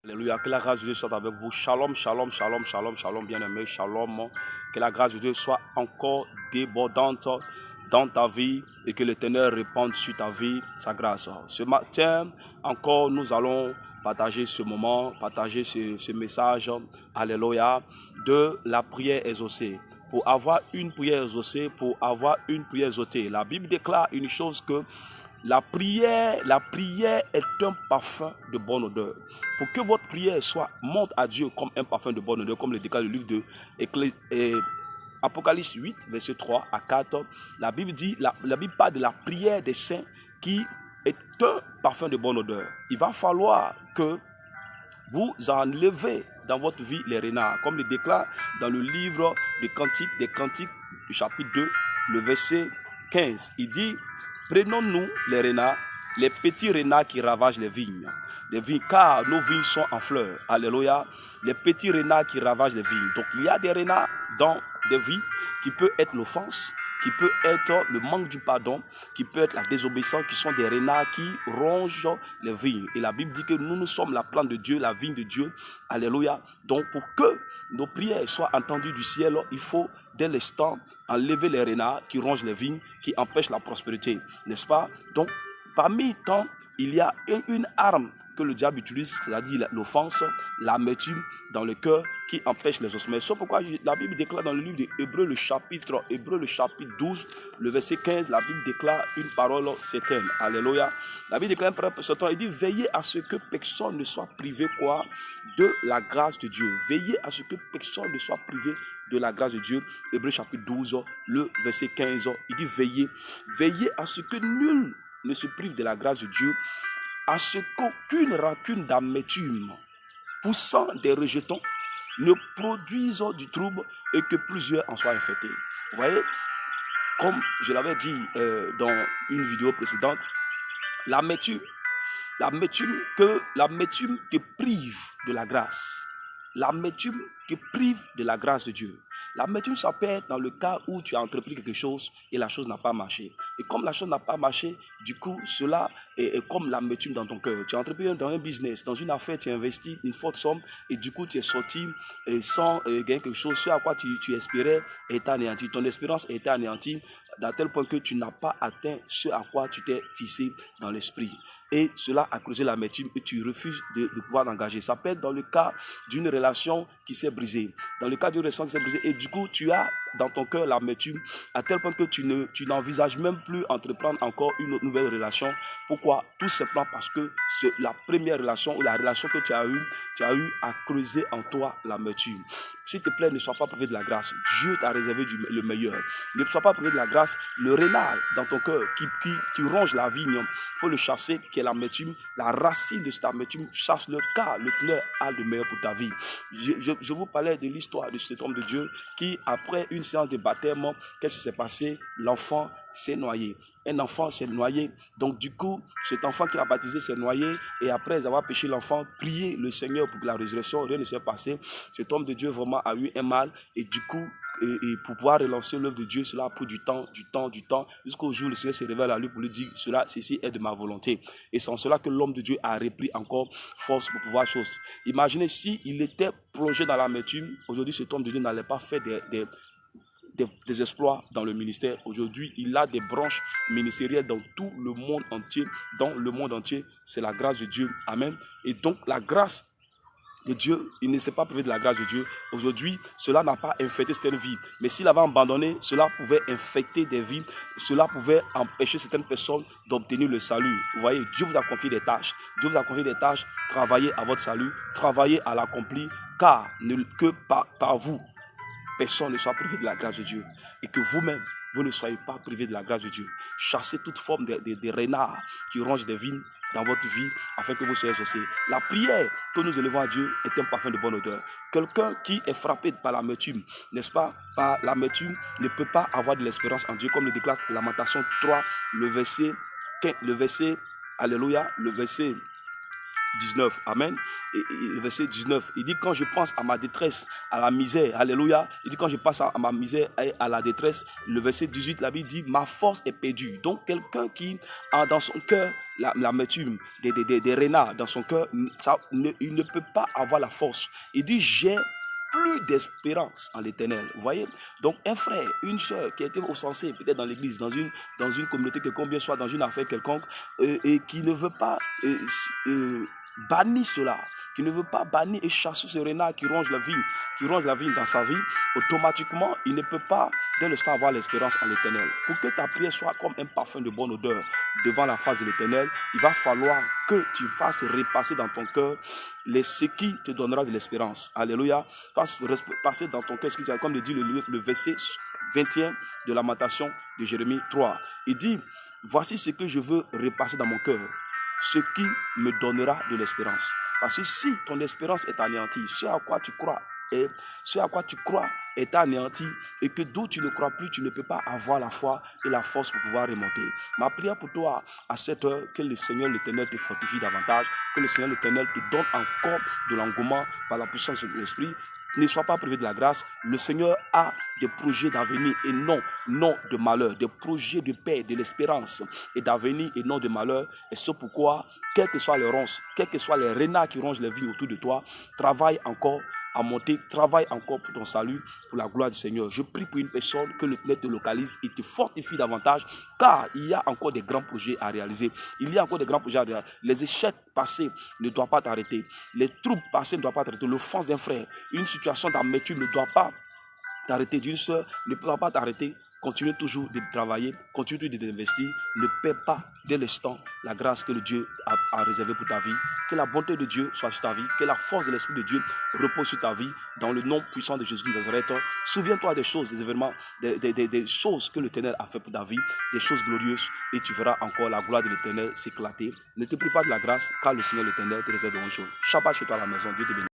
Alléluia, que la grâce de Dieu soit avec vous. Shalom, shalom, shalom, shalom, shalom, bien-aimé, shalom. Que la grâce de Dieu soit encore débordante dans ta vie et que l'Éternel répande sur ta vie sa grâce. Ce matin, encore, nous allons partager ce moment, partager ce message, alléluia, de la prière exaucée. Pour avoir une prière exaucée, pour avoir une prière exaucée. La Bible déclare une chose que la prière est un parfum de bonne odeur. Pour que votre prière monte à Dieu comme un parfum de bonne odeur, comme le déclare le livre de Apocalypse 8, verset 3 à 4, la Bible dit, la Bible parle de la prière des saints qui est un parfum de bonne odeur. Il va falloir que vous enlevez dans votre vie les renards, comme le déclare dans le livre des Cantiques, du chapitre 2, le verset 15. Il dit, prenons-nous les renards, les petits renards qui ravagent les vignes, car nos vignes sont en fleurs. Alléluia. Les petits renards qui ravagent les vignes. Donc il y a des renards dans des vies qui peut être l'offense, qui peut être le manque du pardon, qui peut être la désobéissance, qui sont des renards qui rongent les vignes. Et la Bible dit que nous sommes la plante de Dieu, la vigne de Dieu. Alléluia. Donc pour que nos prières soient entendues du ciel, il faut dès l'instant enlever les renards qui rongent les vignes, qui empêchent la prospérité. N'est-ce pas? Donc parmi tant, il y a une arme que le diable utilise, c'est-à-dire l'offense, l'amertume dans le cœur qui empêche les ossements. C'est pourquoi la Bible déclare dans le livre d'Hébreux, le chapitre 12, le verset 15, la Bible déclare une parole certaine. Alléluia. La Bible déclare un certain, il dit, veillez à ce que personne ne soit privé de la grâce de Dieu. Veillez à ce que personne ne soit privé de la grâce de Dieu. Hébreux chapitre 12, le verset 15, il dit, veillez à ce que nul ne se prive de la grâce de Dieu, à ce qu'aucune rancune d'amertume poussant des rejetons ne produise du trouble et que plusieurs en soient infectés. Vous voyez, comme je l'avais dit dans une vidéo précédente, l'amertume te prive de la grâce. L'amertume te prive de la grâce de Dieu. L'amertume, ça peut être dans le cas où tu as entrepris quelque chose et la chose n'a pas marché. Et comme la chose n'a pas marché, du coup, cela est comme l'amertume dans ton cœur. Tu as entrepris dans un business, dans une affaire, tu as investi une forte somme et du coup, tu es sorti sans gagner quelque chose. Ce à quoi tu espérais est anéanti. Ton espérance est anéantie à tel point que tu n'as pas atteint ce à quoi tu t'es fixé dans l'esprit. Et cela a causé l'amertume et tu refuses de pouvoir t'engager. Ça peut être dans le cas d'une relation qui s'est brisée. Dans le cas d'une relation qui s'est brisée et du coup tu as dans ton cœur l'amertume à tel point que tu n'envisages même plus entreprendre encore une autre nouvelle relation. Pourquoi? Tout simplement parce que c'est la première relation ou la relation que tu as eue a creusé en toi l'amertume. S'il te plaît, ne sois pas privé de la grâce. Dieu t'a réservé le meilleur. Ne sois pas privé de la grâce. Le renard dans ton cœur qui ronge la vigne, il faut le chasser, qui est l'amertume. La racine de cette amertume, chasse-le, car le Seigneur a le meilleur pour ta vie. Je vous parlais de l'histoire de cet homme de Dieu qui, après une séance de baptême, qu'est-ce qui s'est passé? L'enfant s'est noyé. Un enfant s'est noyé. Donc du coup, cet enfant qui l'a baptisé s'est noyé. Et après avoir péché l'enfant, prié le Seigneur pour que la résurrection, rien ne s'est passé. Cet homme de Dieu vraiment a eu un mal. Et du coup, et pour pouvoir relancer l'œuvre de Dieu, cela a pris du temps, jusqu'au jour où le Seigneur se révèle à lui pour lui dire, ceci est de ma volonté. Et c'est en cela que l'homme de Dieu a repris encore force pour pouvoir chose. Imaginez s'il était plongé dans l'amertume, aujourd'hui cet homme de Dieu n'allait pas faire des exploits dans le ministère. Aujourd'hui, il a des branches ministérielles dans tout le monde entier. Dans le monde entier, c'est la grâce de Dieu. Amen. Et donc, la grâce de Dieu, il ne s'est pas privé de la grâce de Dieu. Aujourd'hui, cela n'a pas infecté certaines vies. Mais s'il avait abandonné, cela pouvait infecter des vies. Cela pouvait empêcher certaines personnes d'obtenir le salut. Vous voyez, Dieu vous a confié des tâches. Dieu vous a confié des tâches. Travaillez à votre salut. Travaillez à l'accomplir. Car que par vous, personne ne soit privé de la grâce de Dieu. Et que vous-même, vous ne soyez pas privé de la grâce de Dieu. Chassez toute forme de renards qui rongent des vignes dans votre vie, afin que vous soyez exaucés. La prière que nous élevons à Dieu est un parfum de bonne odeur. Quelqu'un qui est frappé par l'amertume, n'est-ce pas, par l'amertume, ne peut pas avoir de l'espérance en Dieu, comme le déclare Lamentation 3, le verset, alléluia, le verset 19. Amen. Et verset 19, il dit quand je pense à ma détresse, à la misère, alléluia, il dit quand je pense à ma misère et à la détresse, le verset 18, la Bible dit ma force est perdue. Donc quelqu'un qui a dans son cœur l'amertume, des renards dans son cœur, il ne peut pas avoir la force. Il dit j'ai plus d'espérance en l'éternel. Vous voyez? Donc un frère, une soeur qui a été offensée peut-être dans l'église, dans une communauté quelconque, bien soit dans une affaire quelconque, et qui ne veut pas bannir cela, qui ne veut pas bannir et chasser ce renard qui ronge la vie dans sa vie, automatiquement, il ne peut pas dès l'instant avoir l'espérance en l'éternel. Pour que ta prière soit comme un parfum de bonne odeur devant la face de l'éternel, il va falloir que tu fasses repasser dans ton cœur ce qui te donnera de l'espérance. Alléluia. Fasse repasser dans ton cœur ce qui te, comme le dit le verset 21 de Lamentation de Jérémie 3. Il dit, voici ce que je veux repasser dans mon cœur, ce qui me donnera de l'espérance. Parce que si ton espérance est anéantie, ce à quoi tu crois est anéanti, et que d'où tu ne crois plus, tu ne peux pas avoir la foi et la force pour pouvoir remonter. Ma prière pour toi à cette heure, que le Seigneur l'Éternel te fortifie davantage, que le Seigneur l'Éternel te donne encore de l'engouement par la puissance de l'Esprit. Ne sois pas privé de la grâce. Le Seigneur a des projets d'avenir et non de malheur, des projets de paix, de l'espérance et d'avenir et non de malheur. Et c'est pourquoi, quelles que soient les ronces, quels que soient les renards qui rongent les vignes autour de toi, travaille encore à monter, travaille encore pour ton salut, pour la gloire du Seigneur. Je prie pour une personne que le Ténèbre te localise et te fortifie davantage, car il y a encore des grands projets à réaliser. Il y a encore des grands projets à réaliser. Les échecs passés ne doivent pas t'arrêter. Les troubles passés ne doivent pas t'arrêter. L'offense d'un frère, une situation d'amertume ne doit pas t'arrêter, d'une soeur ne doit pas t'arrêter. Continue toujours de travailler, continue d'investir. Ne perds pas dès l'instant la grâce que le Dieu a réservée pour ta vie. Que la bonté de Dieu soit sur ta vie, que la force de l'Esprit de Dieu repose sur ta vie, dans le nom puissant de Jésus de Nazareth. Souviens-toi des choses, des événements, des choses que l'Éternel a fait pour ta vie, des choses glorieuses, et tu verras encore la gloire de l'Éternel s'éclater. Ne te prive pas de la grâce, car le Seigneur l'Éternel te réserve de bonnes choses. Shabbat chez toi à la maison, Dieu te bénisse.